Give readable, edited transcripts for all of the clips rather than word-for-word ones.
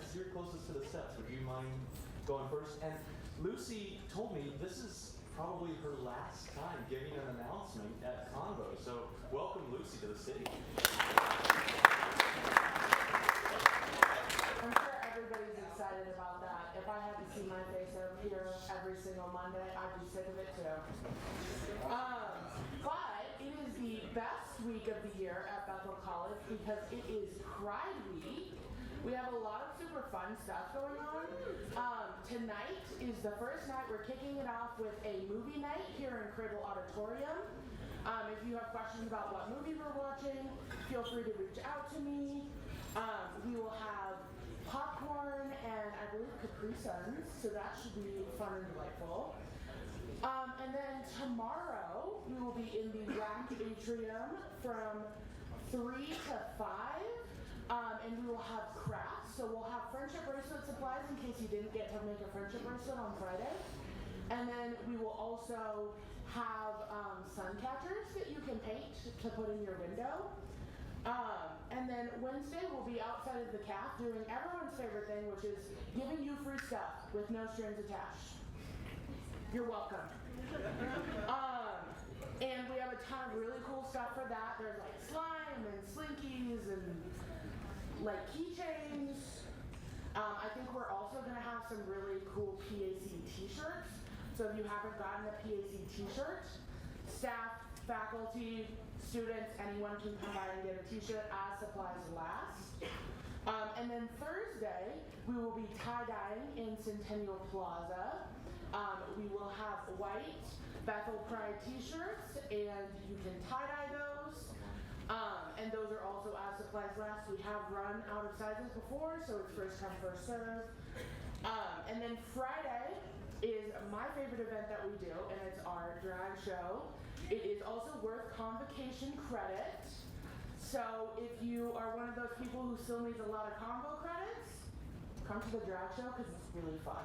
Yes, you're closest to the steps. Would you mind going first? And Lucy told me this is probably her last time giving an announcement at Convo. So welcome, Lucy, to the city. I'm sure everybody's excited about that. If I had to see my face over here every single Monday, I'd be sick of it too. But it is the best week of the year at Bethel College because it is Pride Week. We have a lot of super fun stuff going on. Tonight is the first night we're kicking it off with a movie night here in Cradle Auditorium. If you have questions about what movie we're watching, feel free to reach out to me. We will have popcorn and I believe Capri Suns, so that should be fun and delightful. And then tomorrow we will be in the Rack Atrium from 3 to 5. And we will have crafts, so we'll have friendship bracelet supplies in case you didn't get to make a friendship bracelet on Friday. And then we will also have sun catchers that you can paint to put in your window. And then Wednesday we'll be outside of the CAF doing everyone's favorite thing, which is giving you free stuff with no strings attached. You're welcome. And we have a ton of really cool stuff for that. There's like slime and slinkies and like keychains. I think we're also going to have some really cool PAC t-shirts. So if you haven't gotten a PAC t-shirt, staff, faculty, students, anyone can come by and get a t-shirt as supplies last. And then Thursday, we will be tie-dyeing in Centennial Plaza. We will have white Bethel Pride t-shirts, and you can tie-dye those. And those are also as supplies last. We have run out of sizes before, so it's first come, first serve. And then Friday is my favorite event that we do, and it's our drag show. It is also worth convocation credit. So if you are one of those people who still needs a lot of convo credits, come to the drag show because it's really fun.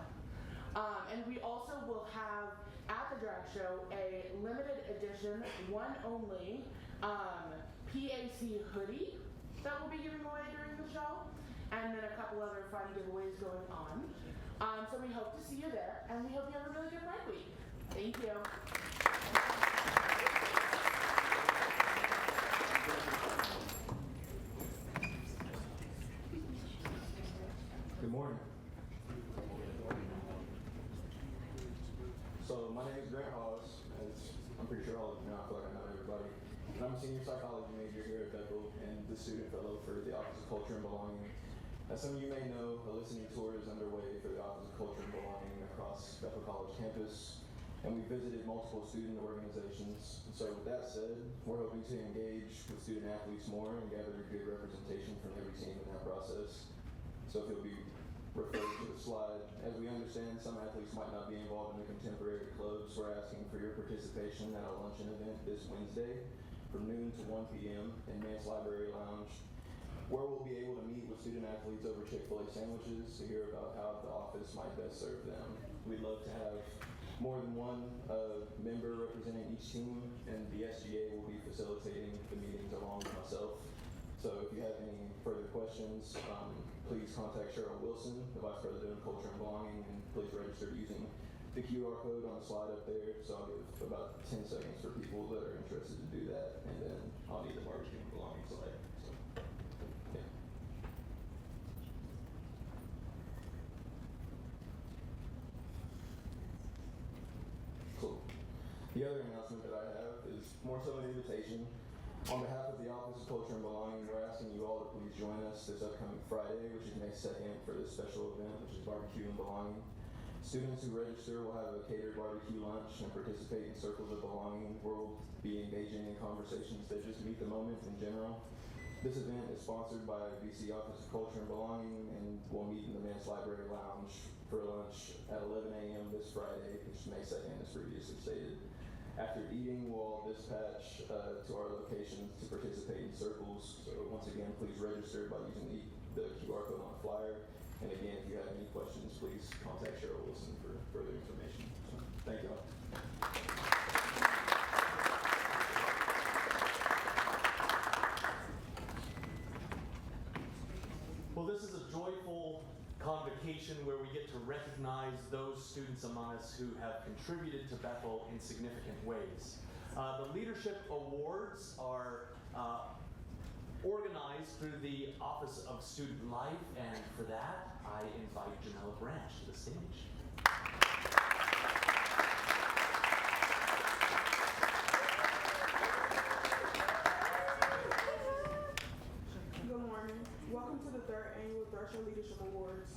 And we also will have at the drag show a limited edition, one only, PAC hoodie that we'll be giving away during the show, and then a couple other fun giveaways going on. So we hope to see you there, and we hope you have a really good Pride Week. Thank you. Good morning. So my name is Grant Hawes, as I'm pretty sure all of you know. I feel like I know everybody. And I'm a senior psychology major here at Bethel and the student fellow for the Office of Culture and Belonging. As some of you may know, a listening tour is underway for the Office of Culture and Belonging across Bethel College campus, and we visited multiple student organizations. So with that said, we're hoping to engage with student athletes more and gather a good representation from every team in that process. So if you'll be referred to the slide, as we understand some athletes might not be involved in the contemporary clubs, we're asking for your participation at a luncheon event this Wednesday from noon to 1 p.m. in Mance Library Lounge, where we'll be able to meet with student athletes over Chick-fil-A sandwiches to hear about how the office might best serve them. We'd love to have more than one member representing each team, and the SGA will be facilitating the meetings along with myself. So if you have any further questions, please contact Cheryl Wilson, the Vice President of Culture and Belonging, and please register using the QR code on the slide up there. So I'll give about 10 seconds for people that are interested to do that, and then I'll need the barbecue and belonging slide. So, yeah. Cool. The other announcement that I have is more so an invitation. On behalf of the Office of Culture and Belonging, we're asking you all to please join us this upcoming Friday, which is May 2nd, for this special event, which is Barbecue and Belonging. Students who register will have a catered barbecue lunch and participate in circles of belonging, where we'll be engaging in conversations that just meet the moment in general. This event is sponsored by BC Office of Culture and Belonging, and we'll meet in the Mance Library Lounge for lunch at 11 a.m. this Friday, which is May 2nd, as previously stated. After eating, we'll all dispatch to our locations to participate in circles. So once again, please register by using the QR code on the flyer. And again, if you have any questions, please contact Cheryl Wilson for further information. So, thank you all. Well, this is a joyful Convocation, where we get to recognize those students among us who have contributed to Bethel in significant ways. The Leadership Awards are organized through the Office of Student Life, and for that, I invite Janella Branch to the stage. Good morning. Welcome to the 3rd Annual Thresher Leadership Awards.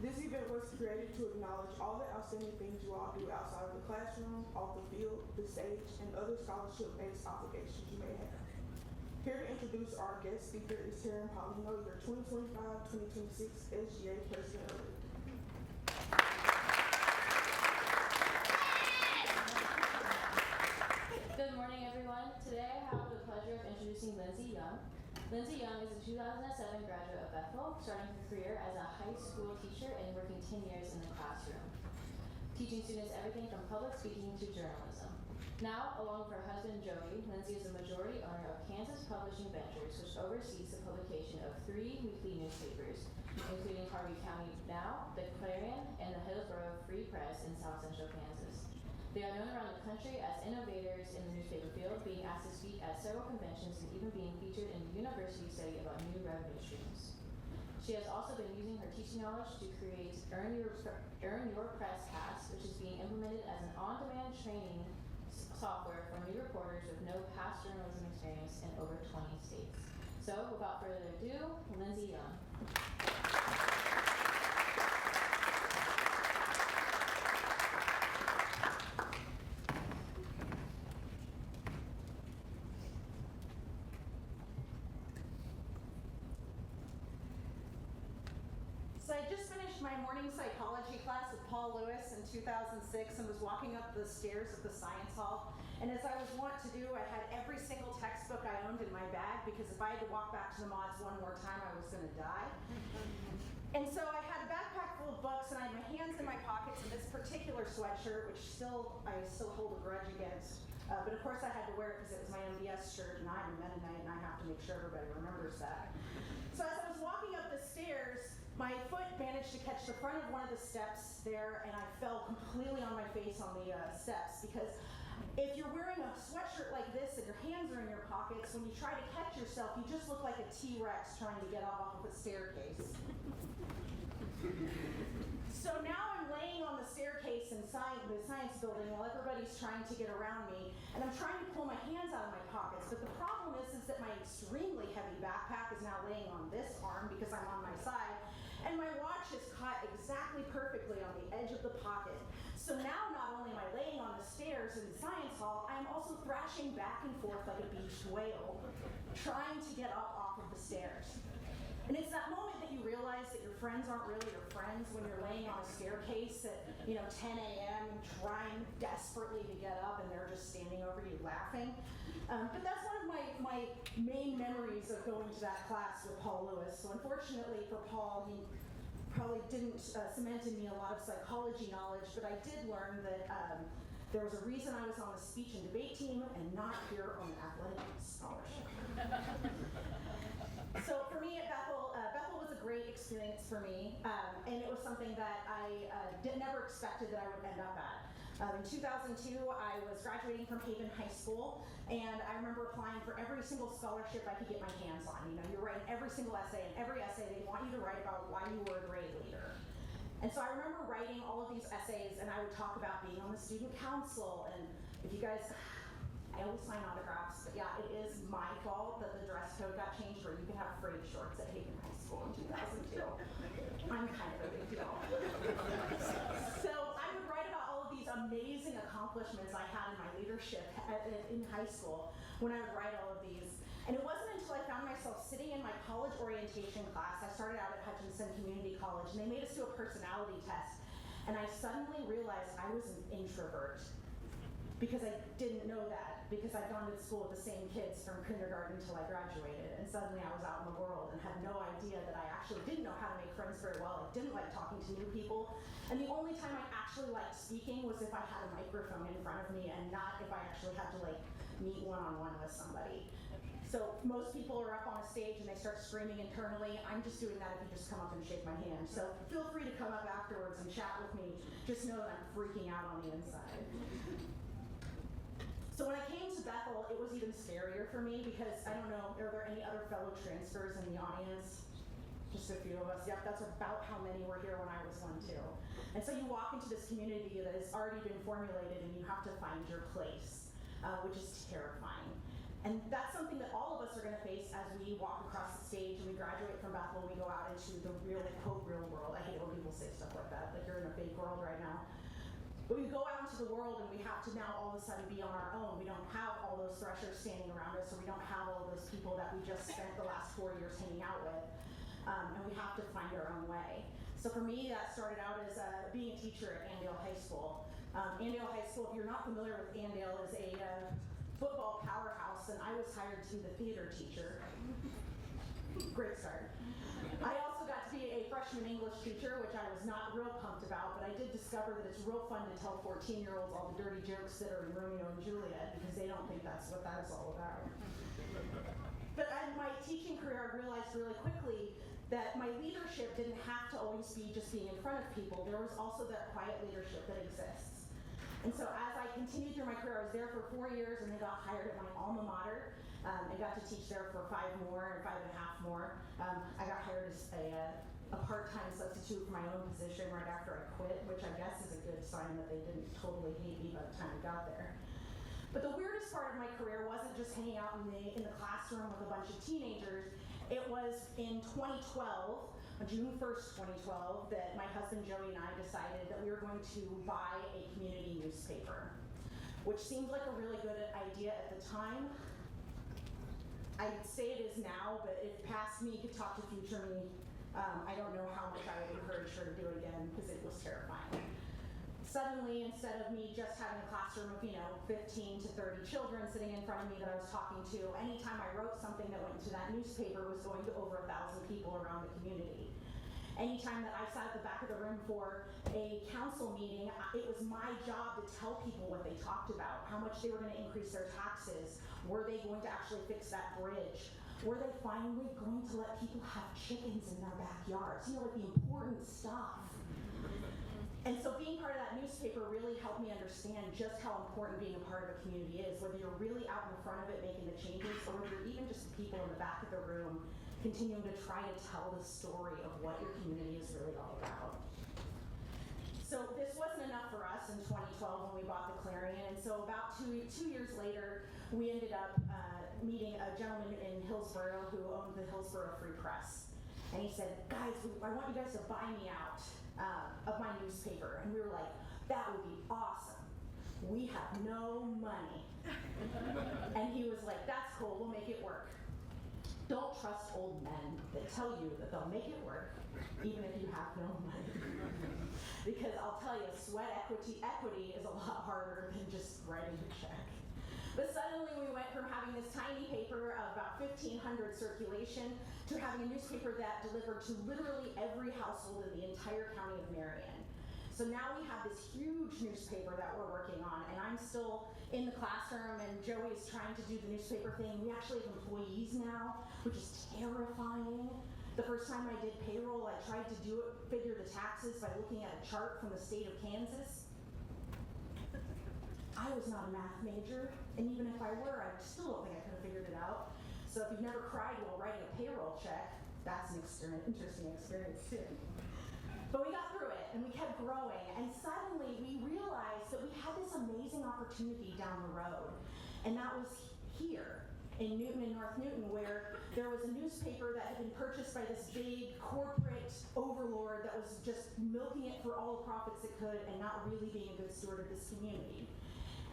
This event was created to acknowledge all the outstanding things you all do outside of the classroom, off the field, the stage, and other scholarship-based obligations you may have. Here to introduce our guest speaker is Taryn Paulino, your 2025-2026 SGA President of the Year. Good morning, everyone. Today I have the pleasure of introducing Lindsay Young. Lindsay Young is a 2007 graduate of Bethel, starting her career as a high school teacher and working 10 years in the classroom, teaching students everything from public speaking to journalism. Now, along with her husband Joey, Lindsay is a majority owner of Kansas Publishing Ventures, which oversees the publication of 3 weekly newspapers, including Harvey County Now, the Clarion, and the Hillsborough Free Press in South Central Kansas. They are known around the country as innovators in the newspaper field, being asked to speak at several conventions and even being featured in a university study about new revenue streams. She has also been using her teaching knowledge to create Earn Your Press Pass, which is being implemented as an on-demand training software for new reporters with no past journalism experience in over 20 states. So, without further ado, Lindsay Young. So I just finished my morning psychology class with Paul Lewis in 2006 and was walking up the stairs of the science hall. And as I was wont to do, I had every single textbook I owned in my bag because if I had to walk back to the mods one more time, I was going to die. And so I had a backpack full of books and I had my hands in my pockets in this particular sweatshirt, which I still hold a grudge against. But of course I had to wear it because it was my MBS shirt and I'm a Mennonite and I have to make sure everybody remembers that. So as I was walking up the stairs, my foot managed to catch the front of one of the steps there and I fell completely on my face on the steps because if you're wearing a sweatshirt like this and your hands are in your pockets, when you try to catch yourself, you just look like a T-Rex trying to get off of a staircase. So now I'm laying on the staircase in the science building while everybody's trying to get around me, and I'm trying to pull my hands out of my pockets. But the problem is that my extremely heavy backpack is now laying on this arm because I'm on my side, and my watch is caught exactly perfectly on the edge of the pocket. So now not only am I laying on the stairs in the science hall, I'm also thrashing back and forth like a beached whale, trying to get up off of the stairs. And it's that moment that you realize that your friends aren't really your friends when you're laying on a staircase at 10 a.m. and trying desperately to get up and they're just standing over you laughing. But that's one of my main memories of going to that class with Paul Lewis. So unfortunately for Paul, he probably didn't cement in me a lot of psychology knowledge, but I did learn that there was a reason I was on the speech and debate team and not here on the athletic scholarship. So for me at Bethel, Bethel was a great experience for me, and it was something that I never expected that I would end up at. In 2002, I was graduating from Haven High School, and I remember applying for every single scholarship I could get my hands on. You're writing every single essay, and every essay they want you to write about why you were a grade leader. And so I remember writing all of these essays, and I would talk about being on the student council, and if you guys, I always sign autographs, but yeah, it is my fault that the dress code got changed where you can have frayed shorts at Haven High School in 2002. I'm kind of a big deal. So I would write about all of these amazing accomplishments I had in my leadership in high school when I would write all of these. And it wasn't until I found myself sitting in my college orientation class, I started out at Hutchinson Community College, and they made us do a personality test. And I suddenly realized I was an introvert. Because I didn't know that, because I'd gone to school with the same kids from kindergarten until I graduated, and suddenly I was out in the world and had no idea that I actually didn't know how to make friends very well. I didn't like talking to new people, and the only time I actually liked speaking was if I had a microphone in front of me and not if I actually had to meet one-on-one with somebody. So So most people are up on a stage and they start screaming internally. I'm just doing that if you just come up and shake my hand. So feel free to come up afterwards and chat with me. Just know that I'm freaking out on the inside. So when I came to Bethel, it was even scarier for me because, I don't know, are there any other fellow transfers in the audience? Just a few of us. Yep, that's about how many were here when I was one too. And so you walk into this community that has already been formulated and you have to find your place, which is terrifying. And that's something that all of us are going to face as we walk across the stage and we graduate from Bethel and we go out into the real, quote, real world. I hate when people say stuff like that, like you're in a fake world right now. But we go out into the world and we have to now all of a sudden be on our own. We don't have all those threshers standing around us, or we don't have all of those people that we just spent the last 4 years hanging out with. And we have to find our own way. So for me, that started out as being a teacher at Andale High School. Andale High School, if you're not familiar with Andale, is a football powerhouse, and I was hired to be the theater teacher. Great start. I also got to be a freshman English teacher, which I was not real pumped about, but I did discover that it's real fun to tell 14-year-olds all the dirty jokes that are in Romeo and Juliet, because they don't think that's what that is all about. But in my teaching career, I realized really quickly that my leadership didn't have to always be just being in front of people. There was also that quiet leadership that exists. And so as I continued through my career, I was there for 4 years and then got hired at my alma mater. I got to teach there for 5 more, or 5.5 more. I got hired as a part-time substitute for my own position right after I quit, which I guess is a good sign that they didn't totally hate me by the time I got there. But the weirdest part of my career wasn't just hanging out in the classroom with a bunch of teenagers. It was in 2012, on June 1st, 2012, that my husband Joey and I decided that we were going to buy a community newspaper, which seemed like a really good idea at the time. I'd say it is now, but if past me could talk to future me, I don't know how much I would encourage her to do it again, because it was terrifying. Suddenly, instead of me just having a classroom of 15 to 30 children sitting in front of me that I was talking to, anytime I wrote something that went into that newspaper was going to over 1,000 people around the community. Anytime that I sat at the back of the room for a council meeting, it was my job to tell people what they talked about, how much they were going to increase their taxes, were they going to actually fix that bridge, were they finally going to let people have chickens in their backyards, like the important stuff. And so being part of that newspaper really helped me understand just how important being a part of a community is, whether you're really out in front of it making the changes, or whether you're even just the people in the back of the room continuing to try to tell the story of what your community is really all about. So this wasn't enough for us in 2012 when we bought the Clarion, and so about two years later, we ended up meeting a gentleman in Hillsborough who owned the Hillsborough Free Press. And he said, guys, I want you guys to buy me out of my newspaper. And we were like, that would be awesome. We have no money. And he was like, that's cool, we'll make it work. Don't trust old men that tell you that they'll make it work, even if you have no money. Because I'll tell you, sweat equity is a lot harder than just writing a check. But suddenly we went from having this tiny paper of about 1,500 circulation to having a newspaper that delivered to literally every household in the entire county of Marion. So now we have this huge newspaper that we're working on, and I'm still in the classroom, and Joey's trying to do the newspaper thing. We actually have employees now, which is terrifying. The first time I did payroll, I tried to figure the taxes by looking at a chart from the state of Kansas. I was not a math major, and even if I were, I still don't think I could have figured it out. So if you've never cried while writing a payroll check, that's an interesting experience too. But we got through it, and we kept growing, and suddenly we realized that we had this amazing opportunity down the road, and that was here in Newton and North Newton, where there was a newspaper that had been purchased by this big corporate overlord that was just milking it for all the profits it could and not really being a good steward of this community.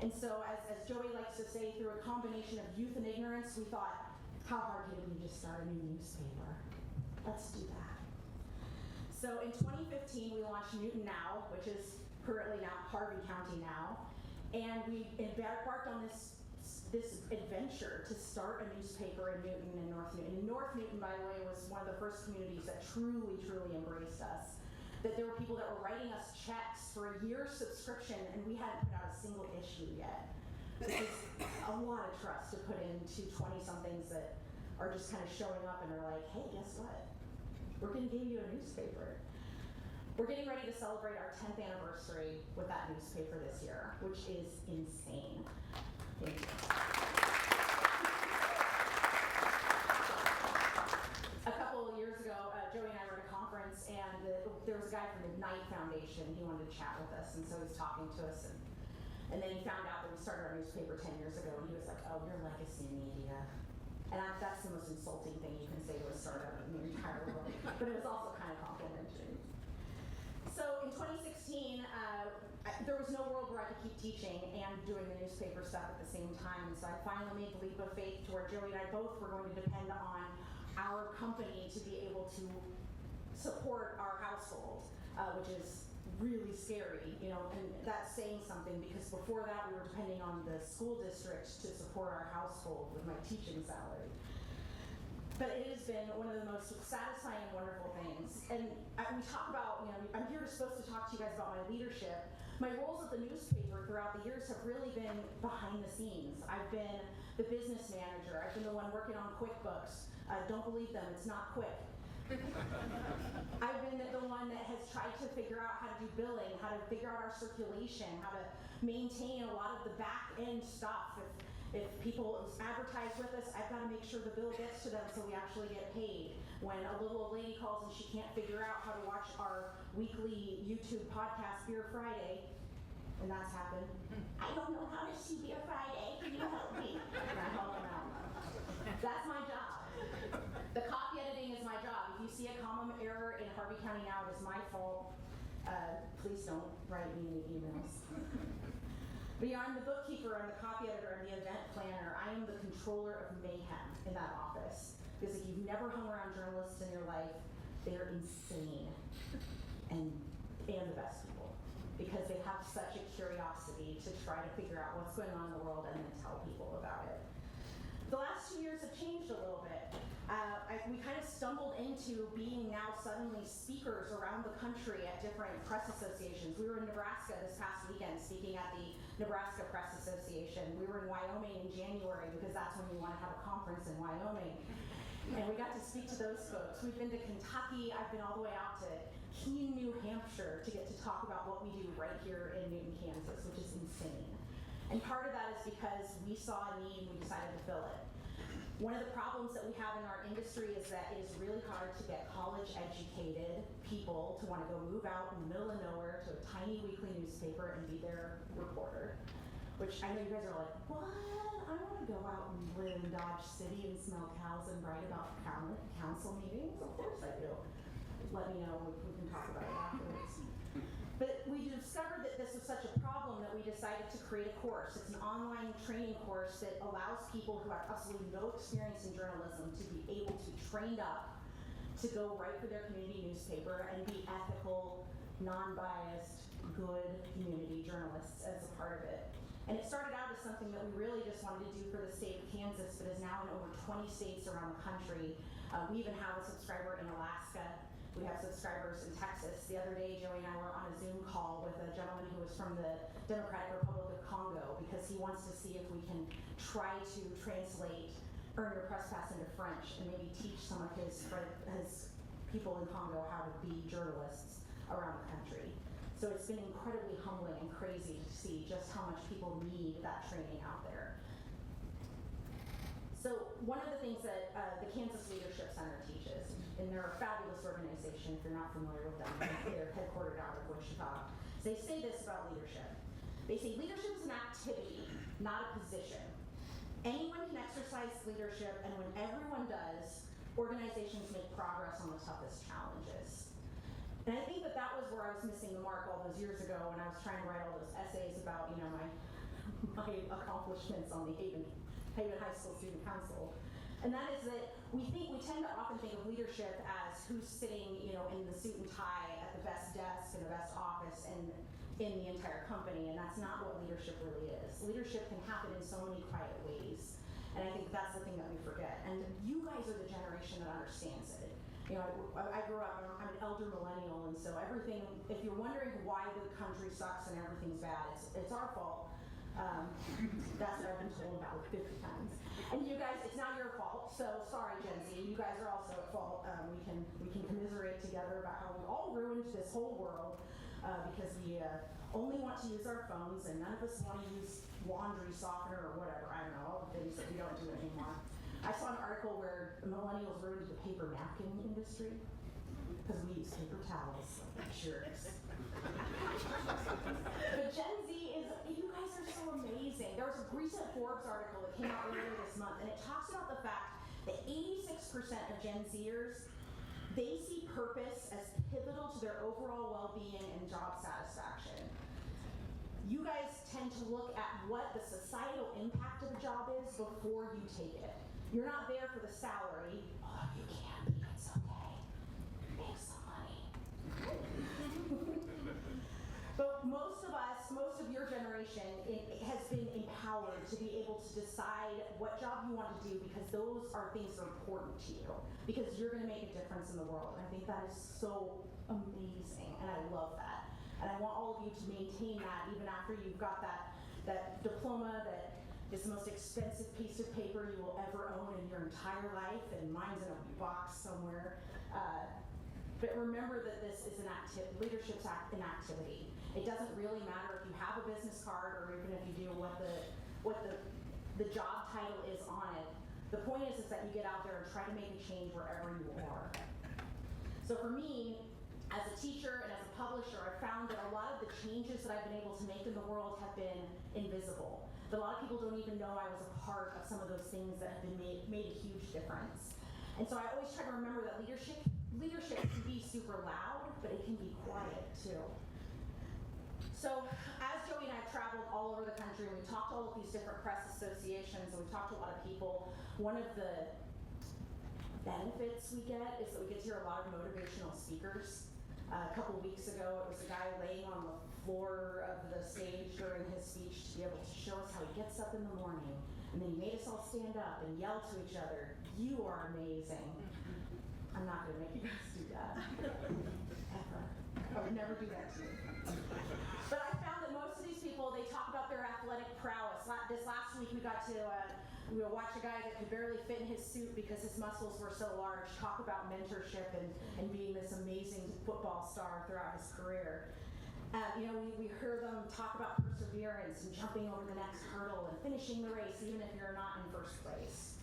And so, as Joey likes to say, through a combination of youth and ignorance, we thought, how hard could it be to start a new newspaper? Let's do that. So in 2015, we launched Newton Now, which is currently now Harvey County Now, and we embarked on this adventure to start a newspaper in Newton and North Newton. And North Newton, by the way, was one of the first communities that truly embraced us. That there were people that were writing us checks for a year's subscription, and we hadn't put out a single issue yet. This is a lot of trust to put into 20-somethings that are just kind of showing up and are like, hey, guess what? We're going to give you a newspaper. We're getting ready to celebrate our 10th anniversary with that newspaper this year, which is insane. Thank you. A couple of years ago, Joey and I were at a conference, and there was a guy from the Knight Foundation. He wanted to chat with us, and so he was talking to us, and then he found out that we started our newspaper 10 years ago, and he was like, oh, you're legacy media. And that's the most insulting thing you can say to a startup in the entire world, but it was also kind of complimentary. So in 2016, there was no world where I could keep teaching and doing the newspaper stuff at the same time, and so I finally made the leap of faith to where Joey and I both were going to depend on our company to be able to support our household, which is really scary, you know, and that's saying something because before that we were depending on the school district to support our household with my teaching salary. But it has been one of the most satisfying and wonderful things. And we talk about, you know, I'm supposed to talk to you guys about my leadership. My roles at the newspaper throughout the years have really been behind the scenes. I've been the business manager. I've been the one working on QuickBooks. Don't believe them, it's not quick. I've been the one that has tried to figure out how to do billing, how to figure out our circulation, how to maintain a lot of the back end stuff. If people advertise with us, I've got to make sure the bill gets to them so we actually get paid. When a little old lady calls and she can't figure out how to watch our weekly YouTube podcast, Beer Friday, and that's happened. I don't know how to see Beer Friday, can you help me? And I help them out. That's my job. The copy editing is my job. If you see a comma error in Harvey County Now, it is my fault. Please don't write me any emails. Beyond the bookkeeper, I'm the copy editor, I'm the event planner. I am the controller of mayhem in that office. Because if you've never hung around journalists in your life, they're insane and the best people. Because they have such a curiosity to try to figure out what's going on in the world and then tell people about it. The last 2 years have changed a little bit. We kind of stumbled into being now suddenly speakers around the country at different press associations. We were in Nebraska this past weekend speaking at the Nebraska Press Association. We were in Wyoming in January because that's when we want to have a conference in Wyoming. And we got to speak to those folks. We've been to Kentucky. I've been all the way out to Keene, New Hampshire to get to talk about what we do right here in Newton, Kansas, which is insane. And part of that is because we saw a need and we decided to fill it. One of the problems that we have in our industry is that it is really hard to get college-educated people to want to go move out in the middle of nowhere to a tiny weekly newspaper and be their reporter. Which I know you guys are like, what? I want to go out and live in Dodge City and smell cows and write about council meetings. Of course I do. Let me know, we can talk about it afterwards. But we discovered that this was such a problem that we decided to create a course. It's an online training course that allows people who have absolutely no experience in journalism to be able to be trained up to go write for their community newspaper and be ethical, non-biased, good community journalists as a part of it. And it started out as something that we really just wanted to do for the state of Kansas, but is now in over 20 states around the country. We even have a subscriber in Alaska. We have subscribers in Texas. The other day, Joey and I were on a Zoom call with a gentleman who was from the Democratic Republic of Congo because he wants to see if we can try to translate Earn Your Press Pass into French and maybe teach some of his people in Congo how to be journalists around the country. So it's been incredibly humbling and crazy to see just how much people need that training out there. So one of the things that the Kansas Leadership Center teaches, and they're a fabulous organization if you're not familiar with them, they're headquartered out of Wichita. They say this about leadership. They say leadership is an activity, not a position. Anyone can exercise leadership, and when everyone does, organizations make progress on the toughest challenges. And I think that was where I was missing the mark all those years ago when I was trying to write all those essays about, you know, my accomplishments on the Haven High School Student Council. And that is that we tend to often think of leadership as who's sitting, you know, in the suit and tie at the best desk in the best office and in the entire company, and that's not what leadership really is. Leadership can happen in so many quiet ways, and I think that's the thing that we forget. And you guys are the generation that understands it. You know, I grew up, I'm an elder millennial, and so everything, if you're wondering why the country sucks and everything's bad, it's our fault. That's what I've been told about 50 times. And you guys, it's not your fault, so sorry, Gen Z. You guys are also at fault. We can commiserate together about how we all ruined this whole world because we only want to use our phones, and none of us want to use laundry softener or whatever. I don't know, all the things that we don't do anymore. I saw an article where millennials ruined the paper napkin industry because we use paper towels like jerks. But Gen Z is, you guys are so amazing. There was a recent Forbes article that came out earlier this month, and it talks about the fact that 86% of Gen Zers, they see purpose as pivotal to their overall well-being and job satisfaction. You guys tend to look at what the societal impact of a job is before you take it. You're not there for the salary. Oh, you can be, it's okay. Make some money. But most of us, most of your generation, has been empowered to be able to decide what job you want to do because those are things that are important to you. Because you're going to make a difference in the world. And I think that is so amazing, and I love that. And I want all of you to maintain that even after you've got that diploma that is the most expensive piece of paper you will ever own in your entire life, and mine's in a box somewhere. But remember that this is leadership's an activity. It doesn't really matter if you have a business card or even if you do what the job title is on it. The point is that you get out there and try to make a change wherever you are. So for me, as a teacher and as a publisher, I've found that a lot of the changes that I've been able to make in the world have been invisible. But a lot of people don't even know I was a part of some of those things that have been made a huge difference. And so I always try to remember that leadership can be super loud, but it can be quiet too. So as Joey and I have traveled all over the country, and we talked to all of these different press associations, and we talked to a lot of people, one of the benefits we get is that we get to hear a lot of motivational speakers. A couple of weeks ago, it was a guy laying on the floor of the stage during his speech to be able to show us how he gets up in the morning, and then he made us all stand up and yell to each other, "You are amazing." I'm not going to make you guys do that. Ever. I would never do that to you. But I found that most of these people, they talk about their athletic prowess. This last week we got to watch a guy that could barely fit in his suit because his muscles were so large talk about mentorship and being this amazing football star throughout his career. We heard them talk about perseverance and jumping over the next hurdle and finishing the race even if you're not in first place.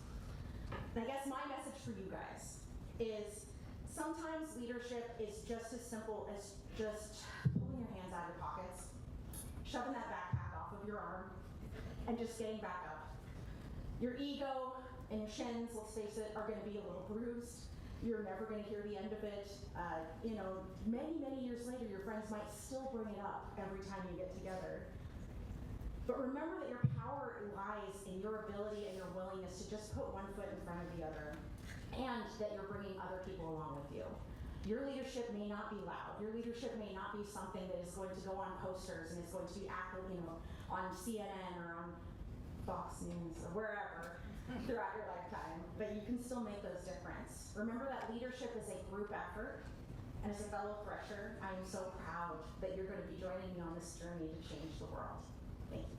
And I guess my message for you guys is sometimes leadership is just as simple as just pulling your hands out of your pockets, shoving that backpack off of your arm, and just getting back up. Your ego and your shins, let's face it, are going to be a little bruised. You're never going to hear the end of it. Many, many years later, your friends might still bring it up every time you get together. But remember that your power lies in your ability and your willingness to just put one foot in front of the other, and that you're bringing other people along with you. Your leadership may not be loud. Your leadership may not be something that is going to go on posters and is going to be on CNN or on Fox News or wherever throughout your lifetime, but you can still make those difference. Remember that leadership is a group effort, and as a fellow fresher, I am so proud that you're going to be joining me on this journey to change the world. Thank you.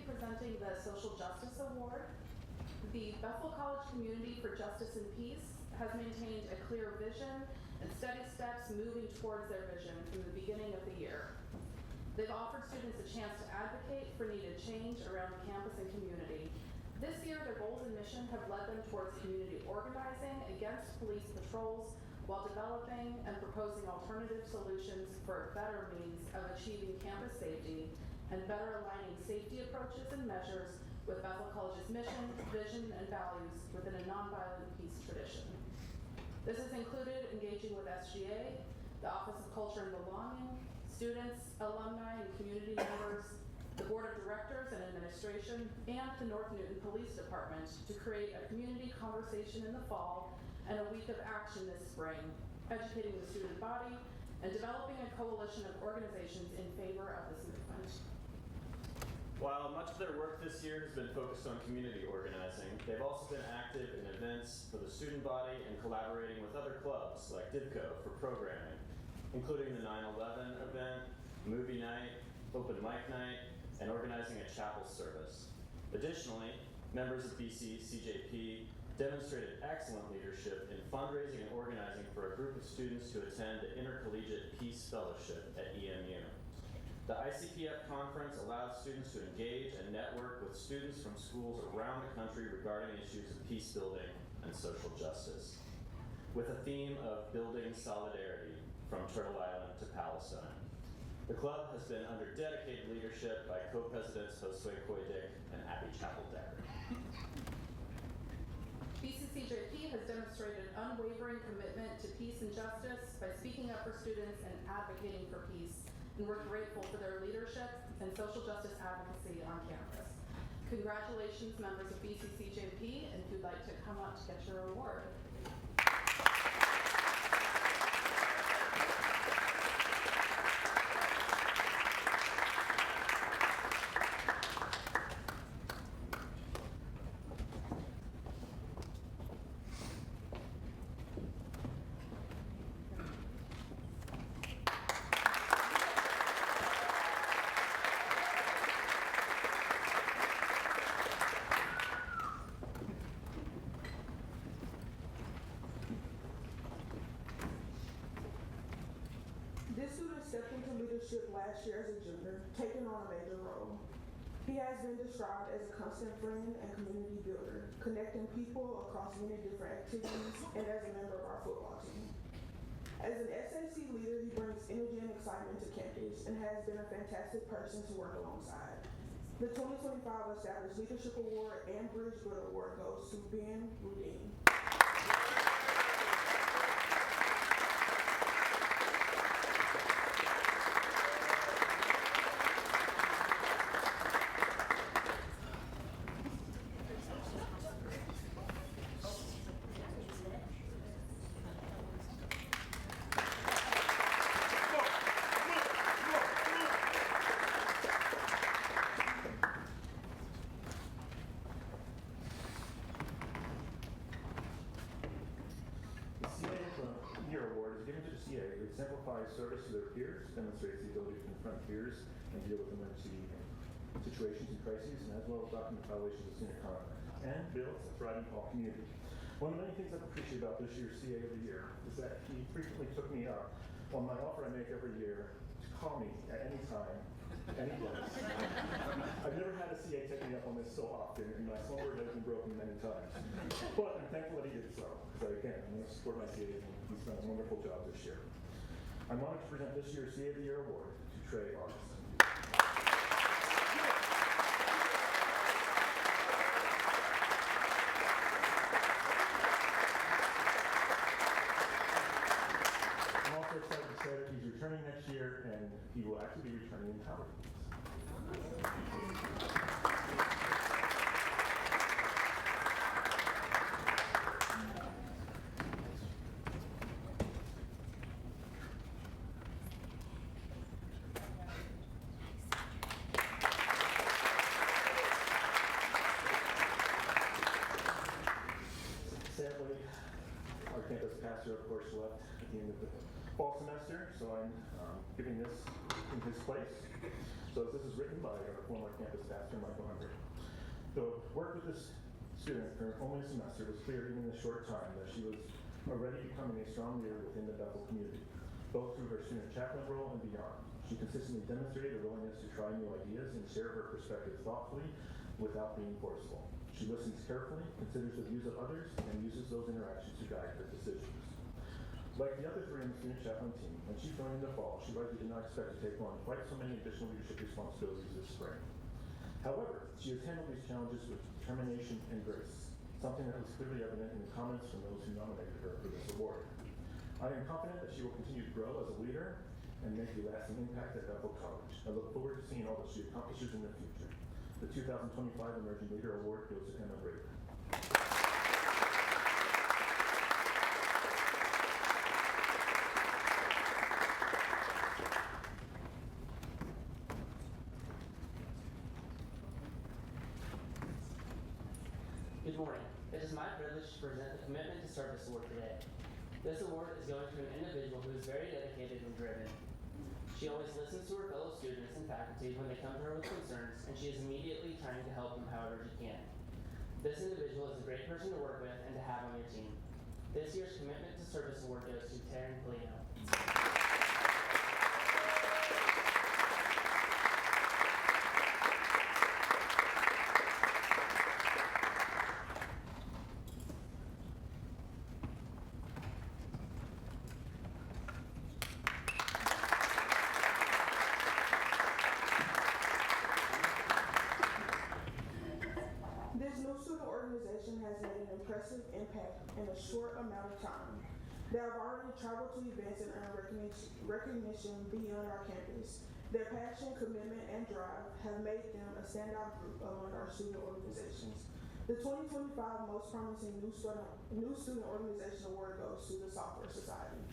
Presenting the Social Justice Award. The Bethel College Community for Justice and Peace has maintained a clear vision and steady steps moving towards their vision from the beginning of the year. They've offered students a chance to advocate for needed change around the campus and community. This year, their goals and mission have led them towards community organizing against police patrols while developing and proposing alternative solutions for better means of achieving campus safety and better aligning safety approaches and measures with Bethel College's mission, vision, and values within a nonviolent peace tradition. This has included engaging with SGA, the Office of Culture and Belonging, students, alumni, and community members, the Board of Directors and Administration, and the North Newton Police Department to create a community conversation in the fall and a week of action this spring, educating the student body and developing a coalition of organizations in favor of this movement. While much of their work this year has been focused on community organizing, they've also been active in events for the student body and collaborating with other clubs like DIVCO for programming, including the 9/11 event, movie night, open mic night, and organizing a chapel service. Additionally, members of BC CJP demonstrated excellent leadership in fundraising and organizing for a group of students to attend the Intercollegiate Peace Fellowship at EMU. The ICPF conference allows students to engage and network with students from schools around the country regarding issues of peace building and social justice, with a theme of building solidarity from Turtle Island to Palestine. The club has been under dedicated leadership by co-presidents Josue Koydick and Abby Chapel-Decker. BCCJP has demonstrated unwavering commitment to peace and justice by speaking up for students and advocating for peace, and we're grateful for their leadership and social justice advocacy on campus. Congratulations, members of BCCJP, and if you'd like to come up to get your award. This student stepped into leadership last year as a junior, taking on a major role. He has been described as a constant friend and community builder, connecting people across many different activities, and as a member of our football team. As an SAC leader, he brings energy and excitement to campus and has been a fantastic person to work alongside. The 2025 Established Leadership Award and Bridge Good Award goes to Ben Rudin. Exemplifies service to their peers, demonstrates the ability to confront peers and deal with emergency situations and crises, and as well as document violations of senior conduct, and builds a thriving hall community. One of the many things I appreciate about this year's CA of the Year is that he frequently took me up on my offer I make every year to call me at any time, any place. I've never had a CA take me up on this so often, and my slumber has been broken many times. But I'm thankful that he did so, because I'm going to support my CA, and he's done a wonderful job this year. I'm honored to present this year's CA of the Year Award to Trey Arts. I'm also excited to say that he's returning next year, and he will actually be returning in Howard. Sadly, our campus pastor, of course, left at the end of the fall semester, so I'm giving this in his place. So this is written by our former campus pastor, Michael Hunter. The work with this student for only a semester was clear even in a short time that she was already becoming a strong leader within the Bethel community, both through her student chaplain role and beyond. She consistently demonstrated a willingness to try new ideas and share her perspective thoughtfully without being forceful. She listens carefully, considers the views of others, and uses those interactions to guide her decisions. Like the other three on the student chaplain team, when she joined in the fall, she likely did not expect to take on quite so many additional leadership responsibilities this spring. However, she has handled these challenges with determination and grace, something that was clearly evident in the comments from those who nominated her for this award. I am confident that she will continue to grow as a leader and make a lasting impact at Bethel College. I look forward to seeing all that she accomplishes in the future. The 2025 Emerging Leader Award goes to Emma Braver. Good morning. It is my privilege to present the Commitment to Service Award today. This award is going to an individual who is very dedicated and driven. She always listens to her fellow students and faculty when they come to her with concerns, and she is immediately trying to help them however she can. This individual is a great person to work with and to have on your team. This year's Commitment to Service Award goes to Taryn Polino. This new student organization has made an impressive impact in a short amount of time. They have already traveled to events and earned recognition beyond our campus. Their passion, commitment, and drive have made them a standout group among our student organizations. The 2025 Most Promising New Student Organization Award goes to the Software Society.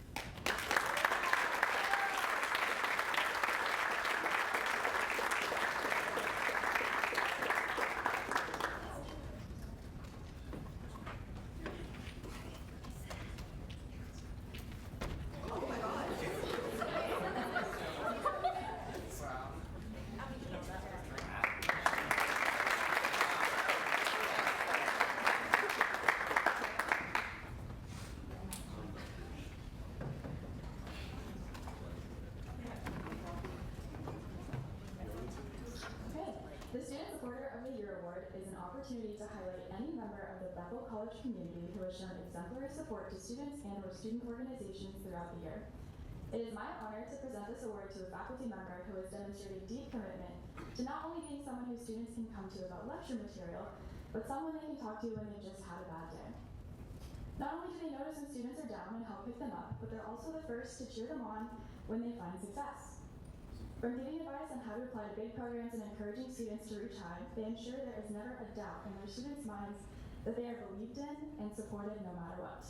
The Student Supporter of the Year Award is an opportunity to highlight any member of the Bethel College community who has shown exemplary support to students and/or student organizations throughout the year. It is my honor to present this award to a faculty member who has demonstrated deep commitment to not only being someone who students can come to about lecture material, but someone they can talk to when they've just had a bad day. Not only do they notice when students are down and help pick them up, but they're also the first to cheer them on when they find success. From giving advice on how to apply to big programs and encouraging students to reach high, they ensure there is never a doubt in their students' minds that they are believed in and supported no matter what.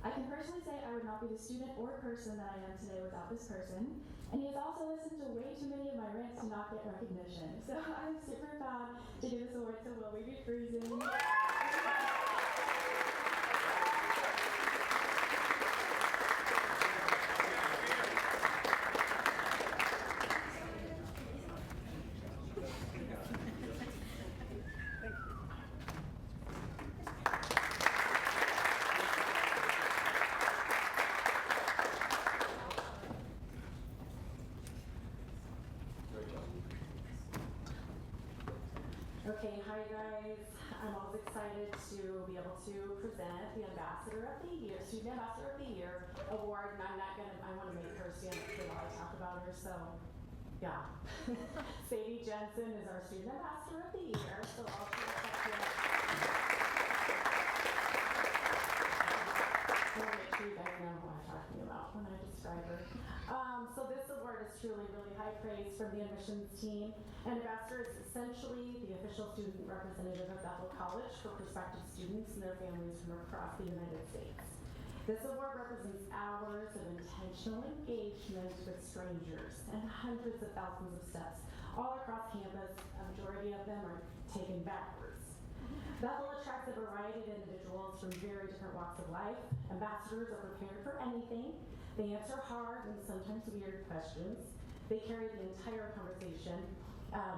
I can personally say I would not be the student or person that I am today without this person, and he has also listened to way too many of my rants to not get recognition. So I'm super proud to give this award to Will We Be Freezing. Okay, hi guys. I'm always excited to be able to present the Ambassador of the Year, Student Ambassador of the Year award, and I want to make her stand up here while I talk about her, so yeah. Sadie Jensen is our Student Ambassador of the Year, so I'll share that here. I want to make sure you guys know who I'm talking about when I describe her. So this award is truly really high praise from the admissions team. And Ambassador is essentially the official student representative of Bethel College for prospective students and their families from across the United States. This award represents hours of intentional engagement with strangers and hundreds of thousands of steps all across campus. A majority of them are taken backwards. Bethel attracts a variety of individuals from very different walks of life. Ambassadors are prepared for anything. They answer hard and sometimes weird questions. They carry the entire conversation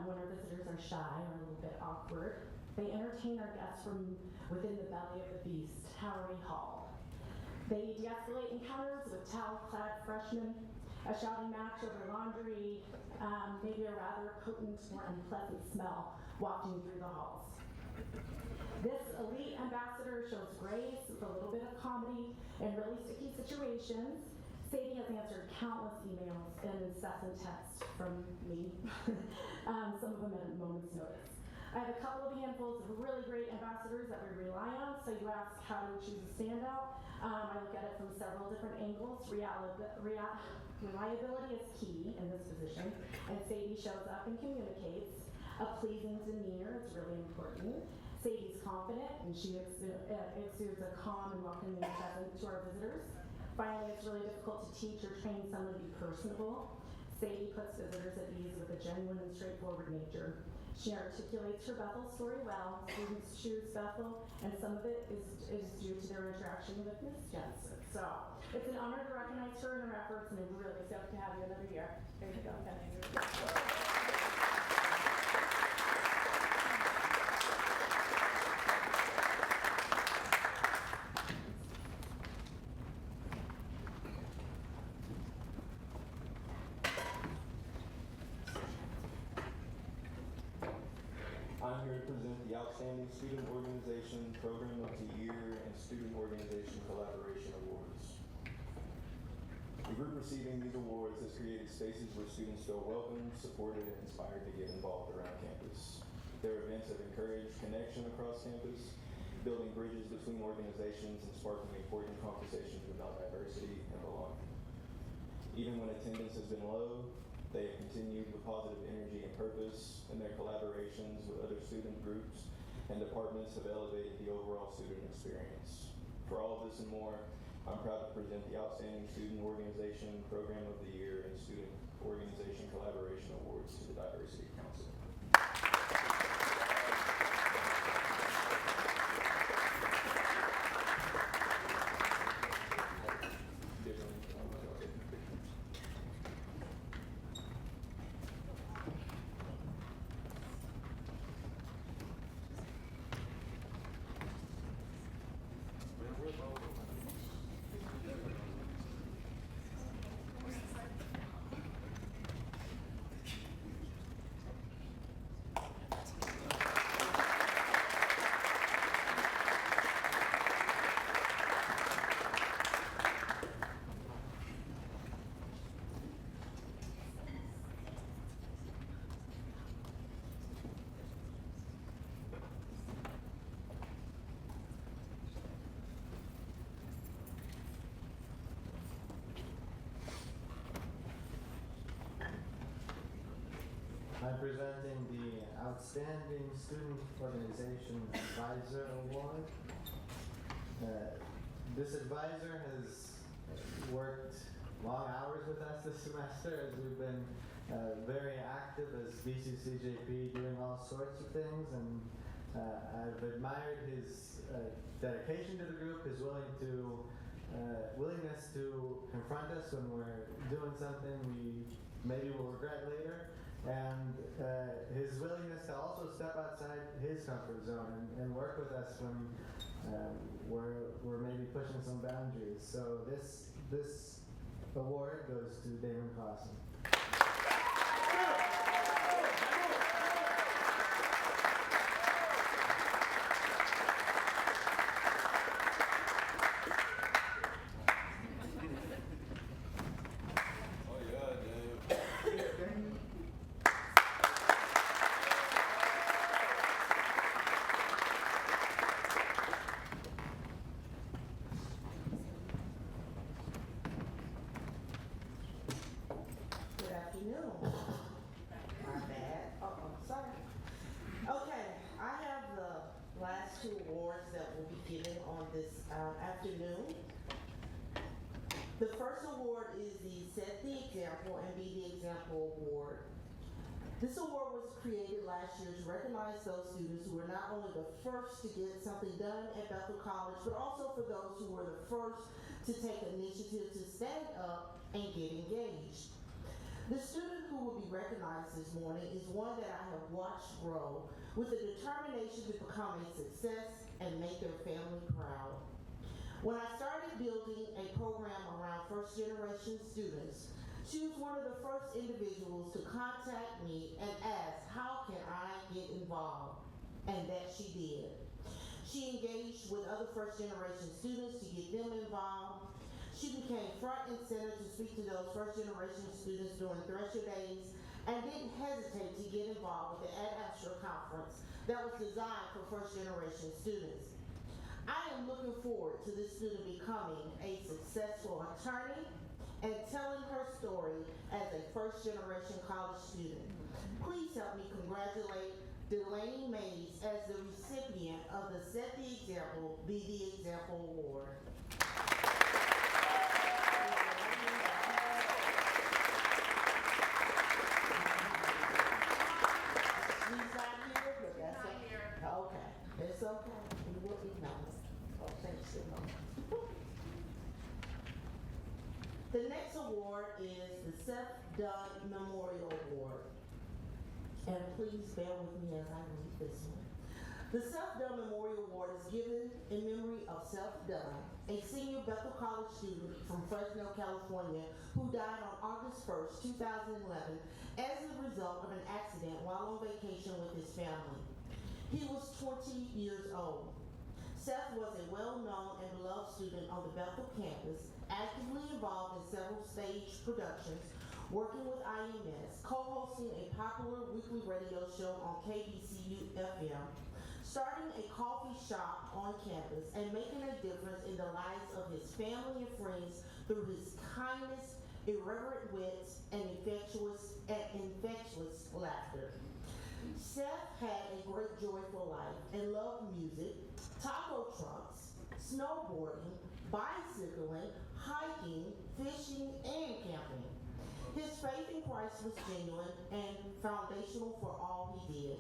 when our visitors are shy or a little bit awkward. They entertain our guests from within the belly of the beast, Towery Hall. They de-escalate encounters with towel-clad freshmen, a shouting match over laundry, maybe a rather potent or unpleasant smell wafting through the halls. This elite ambassador shows grace with a little bit of comedy in really sticky situations. Sadie has answered countless emails and incessant texts from me, some of them at a moment's notice. I have a couple of handfuls of really great ambassadors that we rely on. So you ask, how do we choose a standout? I look at it from several different angles. Reliability is key in this position, and Sadie shows up and communicates. A pleasing demeanor is really important. Sadie's confident, and she exudes a calm and welcoming presence to our visitors. Finally, it's really difficult to teach or train someone to be personable. Sadie puts visitors at ease with a genuine and straightforward nature. She articulates her Bethel story well. Students choose Bethel, and some of it is due to their interaction with Ms. Jensen. So it's an honor to recognize her and her efforts, and I'm really stoked to have you another year. There you go, I'm here to present the Outstanding Student Organization Program of the Year and Student Organization Collaboration Awards. The group receiving these awards has created spaces where students feel welcome, supported, and inspired to get involved around campus. Their events have encouraged connection across campus, building bridges between organizations and sparking important conversations about diversity and belonging. Even when attendance has been low, they have continued with positive energy and purpose, and their collaborations with other student groups and departments have elevated the overall student experience. For all of this and more, I'm proud to present the Outstanding Student Organization Program of the Year and Student Organization Collaboration Awards to the Diversity Council. I'm presenting the Outstanding Student Organization Advisor Award. This advisor has worked long hours with us this semester as we've been very active as BCCJP doing all sorts of things, and I've admired his dedication to the group, his willingness to confront us when we're doing something we maybe will regret later, and his willingness to also step outside his comfort zone and work with us when we're maybe pushing some boundaries. So this award goes to Damon Clausen. Afternoon. The first award is the Set the Example and Be the Example Award. This award was created last year to recognize those students who were not only the first to get something done at Bethel College, but also for those who were the first to take initiative to stand up and get engaged. The student who will be recognized this morning is one that I have watched grow with a determination to become a success and make their family proud. When I started building a program around first-generation students, she was one of the first individuals to contact me and ask, how can I get involved? And that she did. She engaged with other first-generation students to get them involved. She became front and center to speak to those first-generation students during Thresher Days and didn't hesitate to get involved with the Ad Astra conference that was designed for first-generation students. I am looking forward to this student becoming a successful attorney and telling her story as a first-generation college student. Please help me congratulate Delaney Mays as the recipient of the Set the Example, Be the Example Award. She's not here, but that's okay. Okay, it's okay. We will be nice. Oh, thanks, you. The next award is the Seth Dunn Memorial Award. And please bear with me as I read this one. The Seth Dunn Memorial Award is given in memory of Seth Dunn, a senior Bethel College student from Fresno, California, who died on August 1st, 2011, as a result of an accident while on vacation with his family. He was 20 years old. Seth was a well-known and beloved student on the Bethel campus, actively involved in several stage productions, working with IMS, co-hosting a popular weekly radio show on KBCU-FM, starting a coffee shop on campus, and making a difference in the lives of his family and friends through his kindness, irreverent wit, and infectious laughter. Seth had a great joyful life and loved music, taco trucks, snowboarding, bicycling, hiking, fishing, and camping. His faith in Christ was genuine and foundational for all he did.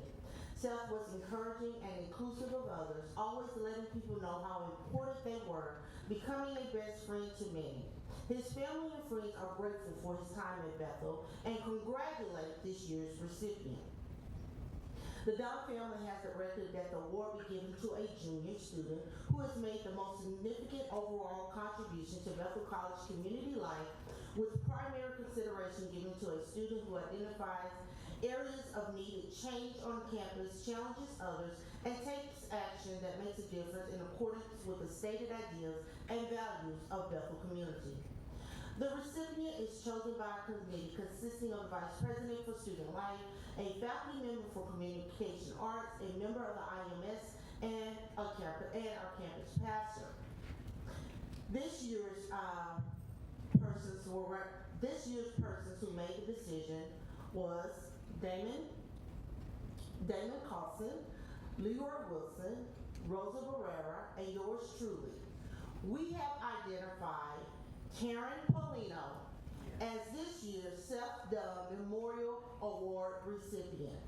Seth was encouraging and inclusive of others, always letting people know how important they were, becoming a best friend to many. His family and friends are grateful for his time at Bethel and congratulate this year's recipient. The Dunn family has directed that the award be given to a junior student who has made the most significant overall contribution to Bethel College community life, with primary consideration given to a student who identifies areas of needed change on campus, challenges others, and takes action that makes a difference in accordance with the stated ideas and values of Bethel community. The recipient is chosen by a committee consisting of the Vice President for Student Life, a faculty member for Communication Arts, a member of the IMS, and our campus pastor. This year's persons who made the decision was Damon Carlson, Leroy Wilson, Rosa Barrera, and yours truly. We have identified Karen Polino as this year's Seth Dunn Memorial Award recipient.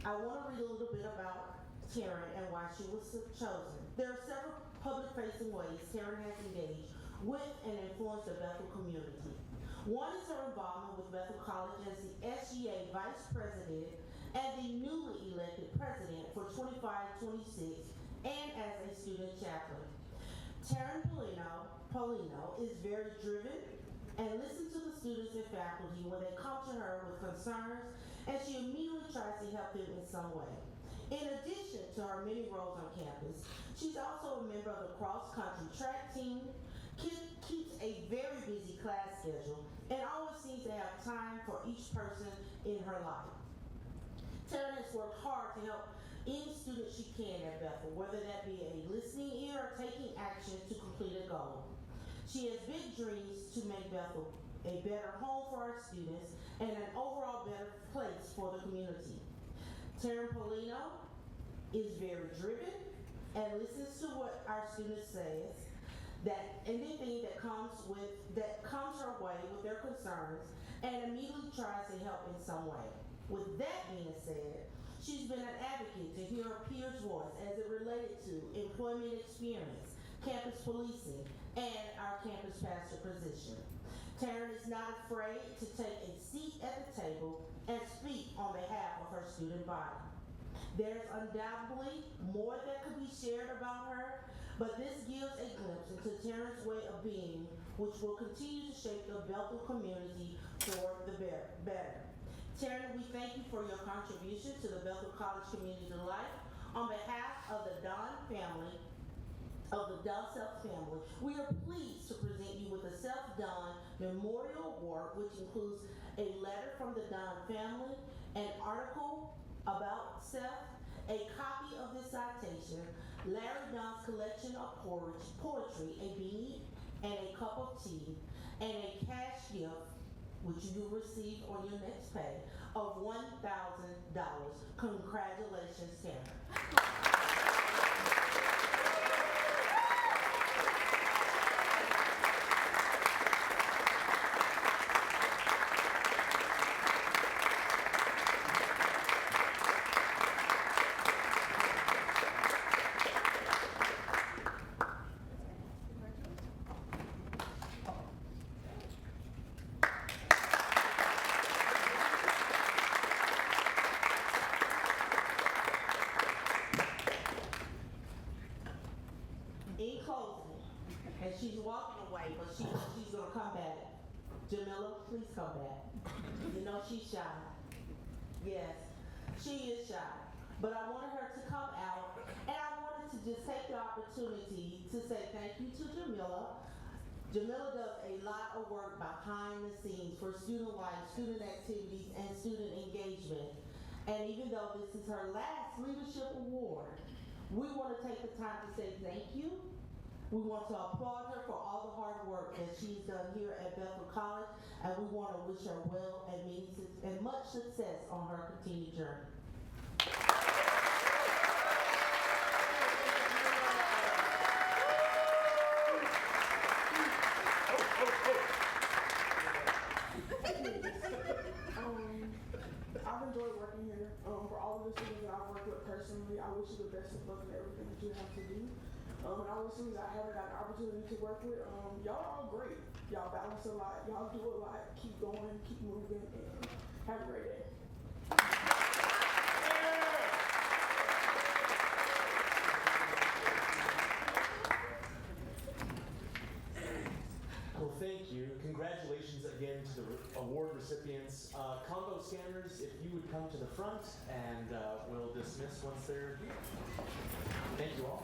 I want to read a little bit about Karen and why she was chosen. There are several public-facing ways Karen has engaged with and influenced the Bethel community. One is her involvement with Bethel College as the SGA Vice President and the newly elected President for 25-26 and as a student chaplain. Taryn Polino is very driven and listens to the students and faculty when they come to her with concerns, and she immediately tries to help them in some way. In addition to her many roles on campus, she's also a member of the cross-country track team, keeps a very busy class schedule, and always seems to have time for each person in her life. Taryn has worked hard to help any student she can at Bethel, whether that be a listening ear or taking action to complete a goal. She has big dreams to make Bethel a better home for our students and an overall better place for the community. Taryn Polino is very driven and listens to what our students say, that anything that comes her way with their concerns, and immediately tries to help in some way. With that being said, she's been an advocate to hear her peers' voice as it related to employment experience, campus policing, and our campus pastor position. Taryn is not afraid to take a seat at the table and speak on behalf of her student body. There's undoubtedly more that could be shared about her, but this gives a glimpse into Taryn's way of being, which will continue to shape the Bethel community for the better. Taryn, we thank you for your contribution to the Bethel College community life. On behalf of the Dunn family, of the Dunn Self family, we are pleased to present you with the Self Dunn Memorial Award, which includes a letter from the Dunn family, an article about Self, a copy of his citation, Larry Dunn's collection of poetry, a beanie, and a cup of tea, and a cash gift, which you will receive on your next pay, of $1,000. Congratulations, Tanner. In closing, and she's walking away, but she's gonna come back. Jamila, please come back. You know she's shy. Yes, she is shy. But I wanted her to come out, and I wanted to just take the opportunity to say thank you to Jamila. Jamila does a lot of work behind the scenes for student life, student activities, and student engagement. And even though this is her last leadership award, we want to take the time to say thank you. We want to applaud her for all the hard work that she's done here at Bethel College, and we want to wish her well and much success on her continued journey. I've enjoyed working here. For all of the students that I've worked with personally, I wish you the best of luck in everything that you have to do. And all the students I haven't got the opportunity to work with, y'all are all great. Y'all balance a lot. Y'all do a lot. Keep going, keep moving, and have a great day. Well, thank you. Congratulations again to the award recipients. Combo scanners, if you would come to the front, and we'll dismiss once they're here. Thank you all.